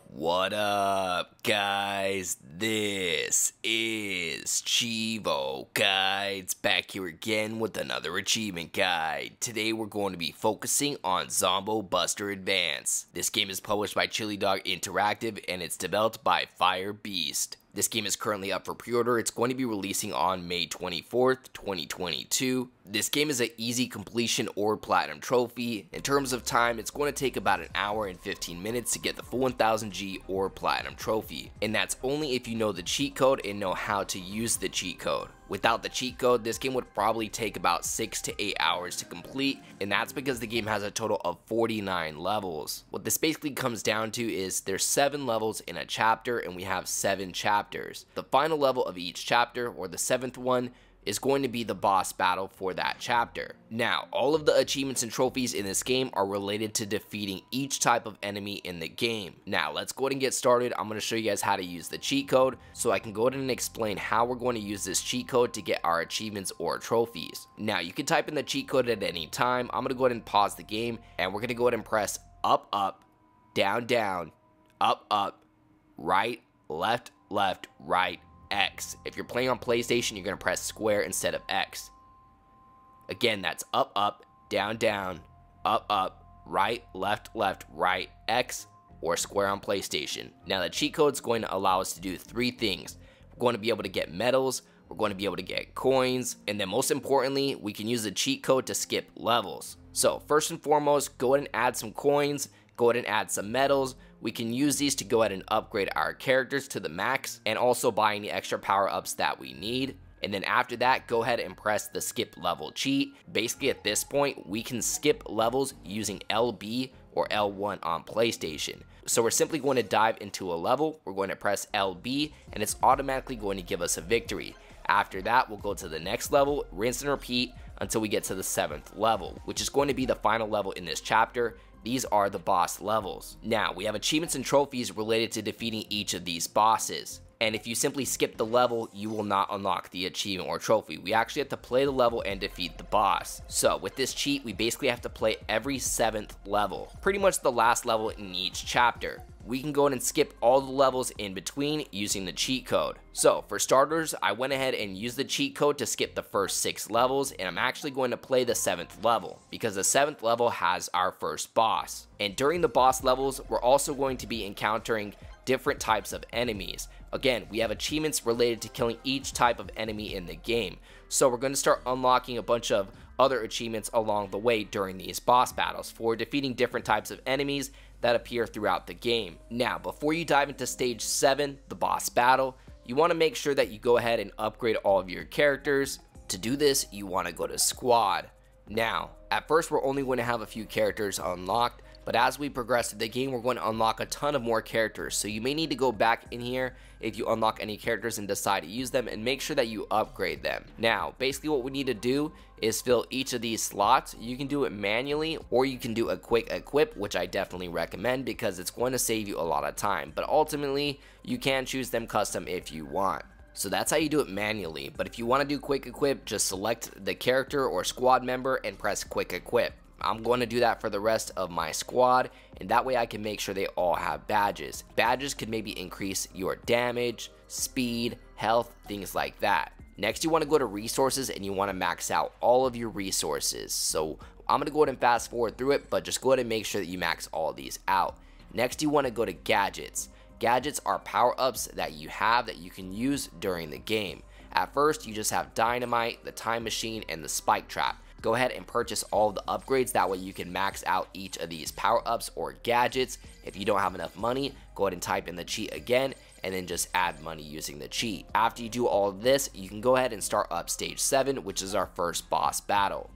What up, guys? This is Cheevo Guides back here again with another achievement guide. Today we're going to be focusing on Zombo Buster Advance. This game is published by Chilidog Interactive and it's developed by FIREBEAST. This game is currently up for pre-order. It's going to be releasing on May 24th, 2022. This game is an easy completion or platinum trophy. In terms of time, it's going to take about an hour and 15 minutes to get the full 1000G or platinum trophy. And that's only if you know the cheat code and know how to use the cheat code. Without the cheat code, this game would probably take about 6 to 8 hours to complete, and that's because the game has a total of 49 levels. What this basically comes down to is there's 7 levels in a chapter and we have 7 chapters. The final level of each chapter, or the 7th one, is going to be the boss battle for that chapter. Now, all of the achievements and trophies in this game are related to defeating each type of enemy in the game. Now, let's go ahead and get started. I'm going to show you guys how to use the cheat code, so I can go ahead and explain how we're going to use this cheat code to get our achievements or trophies. Now, you can type in the cheat code at any time. I'm going to go ahead and pause the game, and we're going to go ahead and press up, up, down, down, up, up, right, left, left, right, X. If you're playing on PlayStation, you're going to press square instead of X. Again, that's up, up, down, down, up, right, left, left, right, X, or square on PlayStation. Now, the cheat code is going to allow us to do 3 things. We're going to be able to get medals, we're going to be able to get coins, and then most importantly, we can use the cheat code to skip levels. So, first and foremost, go ahead and add some coins, go ahead and add some medals. We can use these to go ahead and upgrade our characters to the max and also buy any extra power-ups that we need. And then after that, go ahead and press the skip level cheat. Basically at this point, we can skip levels using LB or L1 on PlayStation. So we're simply going to dive into a level, we're going to press LB, and it's automatically going to give us a victory. After that, we'll go to the next level, rinse and repeat until we get to the 7th level, which is going to be the final level in this chapter. These are the boss levels. Now, we have achievements and trophies related to defeating each of these bosses. And if you simply skip the level, you will not unlock the achievement or trophy. We actually have to play the level and defeat the boss. So with this cheat, we basically have to play every 7th level, pretty much the last level in each chapter. We can go ahead and skip all the levels in between using the cheat code. So for starters, I went ahead and used the cheat code to skip the first 6 levels, and I'm actually going to play the 7th level because the 7th level has our first boss. And during the boss levels, we're also going to be encountering different types of enemies. Again, we have achievements related to killing each type of enemy in the game. So we're going to start unlocking a bunch of other achievements along the way during these boss battles for defeating different types of enemies that appear throughout the game. Now, before you dive into stage 7, the boss battle, you want to make sure that you go ahead and upgrade all of your characters. To do this, you want to go to squad. Now, at first we're only going to have a few characters unlocked, but as we progress through the game, we're going to unlock a ton of more characters. So you may need to go back in here if you unlock any characters and decide to use them, and make sure that you upgrade them. Now, basically what we need to do is fill each of these slots. You can do it manually, or you can do a quick equip, which I definitely recommend because it's going to save you a lot of time. But ultimately, you can choose them custom if you want. So that's how you do it manually. But if you want to do quick equip, just select the character or squad member and press quick equip. I'm going to do that for the rest of my squad, and that way I can make sure they all have badges. Badges could maybe increase your damage, speed, health, things like that. Next, you want to go to resources and you want to max out all of your resources. So I'm going to go ahead and fast forward through it, but just go ahead and make sure that you max all of these out. Next, you want to go to gadgets. Gadgets are power-ups that you have that you can use during the game. At first, you just have dynamite, the time machine, and the spike trap. Go ahead and purchase all of the upgrades, that way you can max out each of these power-ups or gadgets. If you don't have enough money, go ahead and type in the cheat again, and then just add money using the cheat. After you do all of this, you can go ahead and start up stage 7, which is our first boss battle.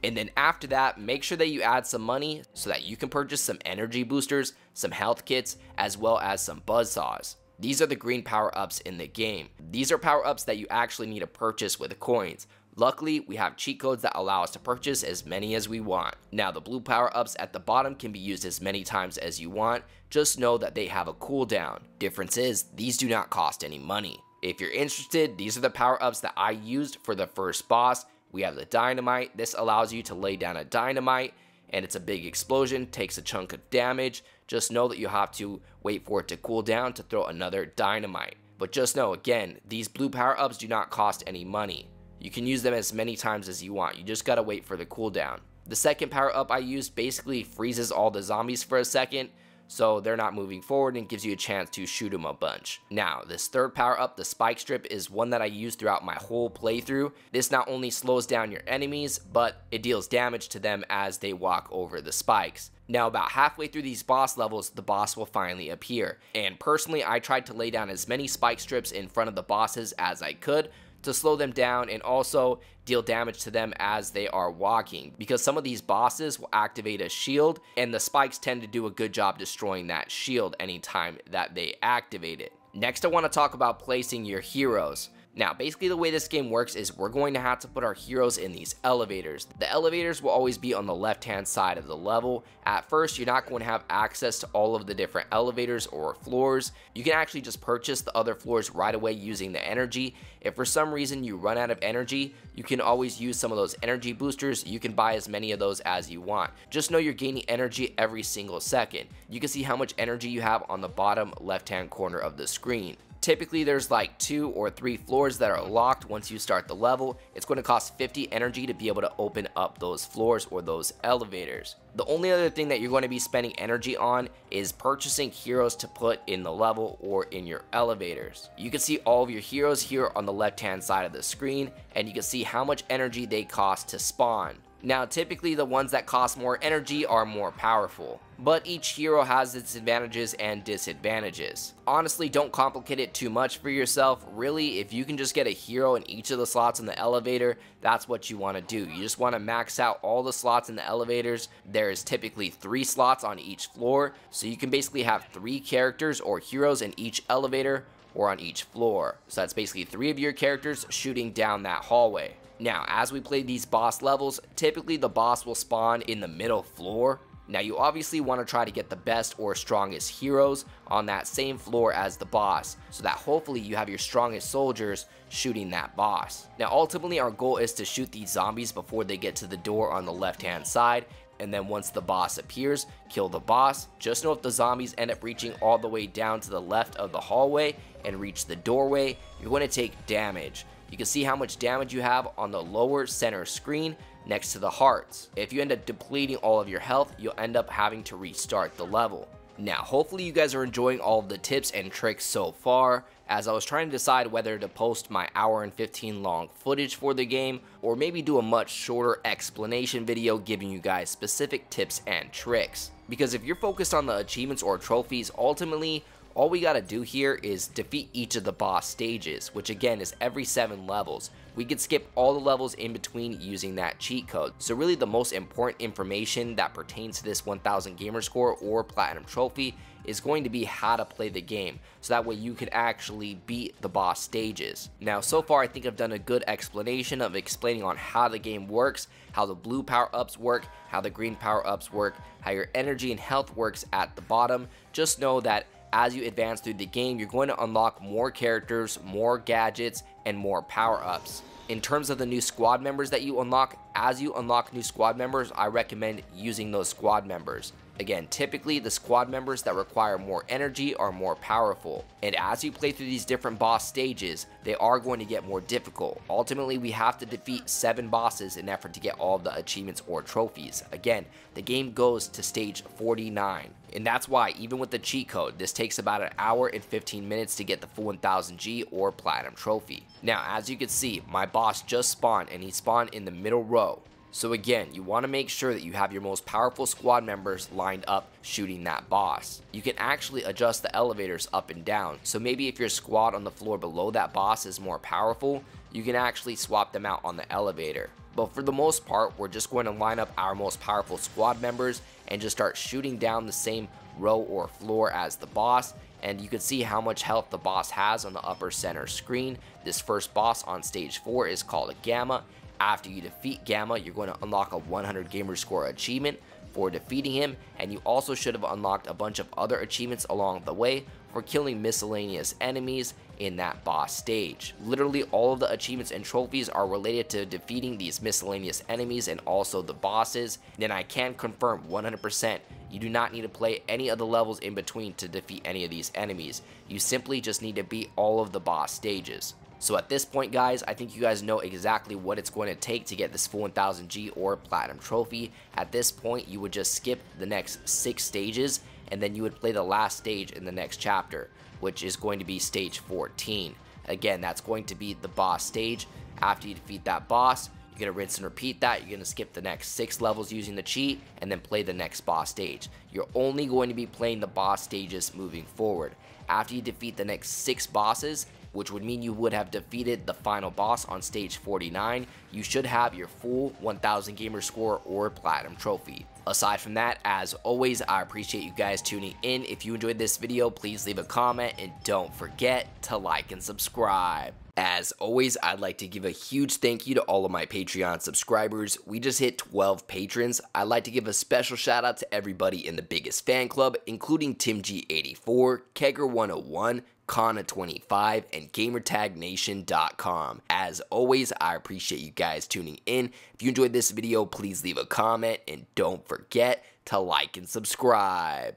And then after that, make sure that you add some money so that you can purchase some energy boosters, some health kits, as well as some buzzsaws. These are the green power-ups in the game. These are power-ups that you actually need to purchase with coins. Luckily, we have cheat codes that allow us to purchase as many as we want. Now, the blue power-ups at the bottom can be used as many times as you want. Just know that they have a cooldown. Difference is, these do not cost any money. If you're interested, these are the power-ups that I used for the first boss. We have the dynamite. This allows you to lay down a dynamite, and it's a big explosion, takes a chunk of damage, just know that you have to wait for it to cool down to throw another dynamite. But just know, again, these blue power-ups do not cost any money. You can use them as many times as you want, you just gotta wait for the cooldown. The second power-up I used basically freezes all the zombies for a second, so they're not moving forward and gives you a chance to shoot them a bunch. Now, this third power-up, the spike strip, is one that I used throughout my whole playthrough. This not only slows down your enemies, but it deals damage to them as they walk over the spikes. Now, about halfway through these boss levels, the boss will finally appear. And personally, I tried to lay down as many spike strips in front of the bosses as I could to slow them down and also deal damage to them as they are walking, because some of these bosses will activate a shield and the spikes tend to do a good job destroying that shield anytime that they activate it. Next, I want to talk about placing your heroes. Now, basically the way this game works is we're going to have to put our heroes in these elevators. The elevators will always be on the left-hand side of the level. At first, you're not going to have access to all of the different elevators or floors. You can actually just purchase the other floors right away using the energy. If for some reason you run out of energy, you can always use some of those energy boosters. You can buy as many of those as you want. Just know you're gaining energy every single second. You can see how much energy you have on the bottom left-hand corner of the screen. Typically there's like 2 or 3 floors that are locked once you start the level. It's going to cost 50 energy to be able to open up those floors or those elevators. The only other thing that you're going to be spending energy on is purchasing heroes to put in the level or in your elevators. You can see all of your heroes here on the left hand side of the screen, and you can see how much energy they cost to spawn. Now, typically the ones that cost more energy are more powerful, but each hero has its advantages and disadvantages. Honestly, don't complicate it too much for yourself. Really, if you can just get a hero in each of the slots in the elevator, that's what you want to do. You just want to max out all the slots in the elevators. There's typically 3 slots on each floor, so you can basically have 3 characters or heroes in each elevator or on each floor. So that's basically 3 of your characters shooting down that hallway. Now, as we play these boss levels, typically the boss will spawn in the middle floor. Now, you obviously want to try to get the best or strongest heroes on that same floor as the boss, so that hopefully you have your strongest soldiers shooting that boss. Now, ultimately our goal is to shoot these zombies before they get to the door on the left hand side, and then once the boss appears, kill the boss. Just know if the zombies end up reaching all the way down to the left of the hallway and reach the doorway, you're going to take damage. You can see how much damage you have on the lower center screen next to the hearts. If you end up depleting all of your health, you'll end up having to restart the level. Now, hopefully you guys are enjoying all of the tips and tricks so far, as I was trying to decide whether to post my hour and 15 long footage for the game, or maybe do a much shorter explanation video giving you guys specific tips and tricks. Because if you're focused on the achievements or trophies, ultimately, all we gotta do here is defeat each of the boss stages, which again is every 7 levels. We could skip all the levels in between using that cheat code. So really the most important information that pertains to this 1000 gamer score or platinum trophy is going to be how to play the game, so that way you can actually beat the boss stages. Now, so far I think I've done a good explanation of explaining on how the game works, how the blue power-ups work, how the green power-ups work, how your energy and health works at the bottom. Just know that as you advance through the game, you're going to unlock more characters, more gadgets, and more power-ups. In terms of the new squad members that you unlock, as you unlock new squad members, I recommend using those squad members. Again, typically the squad members that require more energy are more powerful, and as you play through these different boss stages, they are going to get more difficult. Ultimately, we have to defeat 7 bosses in effort to get all of the achievements or trophies. Again, the game goes to stage 49, and that's why even with the cheat code, this takes about an hour and 15 minutes to get the full 1000G or platinum trophy. Now, as you can see, my boss just spawned, and he spawned in the middle row. So again, you want to make sure that you have your most powerful squad members lined up shooting that boss. You can actually adjust the elevators up and down, so maybe if your squad on the floor below that boss is more powerful, you can actually swap them out on the elevator. But for the most part, we're just going to line up our most powerful squad members and just start shooting down the same row or floor as the boss, and you can see how much health the boss has on the upper center screen. This first boss on stage 4 is called a Gamma. After you defeat Gamma, you're going to unlock a 100 gamer score achievement. for defeating him, and you also should have unlocked a bunch of other achievements along the way for killing miscellaneous enemies in that boss stage. Literally all of the achievements and trophies are related to defeating these miscellaneous enemies and also the bosses. Then I can confirm 100% you do not need to play any of the levels in between to defeat any of these enemies. You simply just need to beat all of the boss stages. So at this point guys, I think you guys know exactly what it's going to take to get this full 1000G or Platinum trophy. At this point you would just skip the next 6 stages and then you would play the last stage in the next chapter, which is going to be stage 14. Again, that's going to be the boss stage. After you defeat that boss, you're going to rinse and repeat that. You're going to skip the next 6 levels using the cheat and then play the next boss stage. You're only going to be playing the boss stages moving forward. After you defeat the next 6 bosses, which would mean you would have defeated the final boss on stage 49, you should have your full 1000 gamer score or Platinum trophy. Aside from that, as always, I appreciate you guys tuning in. If you enjoyed this video, please leave a comment and don't forget to like and subscribe. As always, I'd like to give a huge thank you to all of my Patreon subscribers. We just hit 12 patrons. I'd like to give a special shout out to everybody in the biggest fan club, including TimG84, Kegger101, Kana25, and GamerTagNation.com. As always, I appreciate you guys tuning in. If you enjoyed this video, please leave a comment and don't forget to like and subscribe.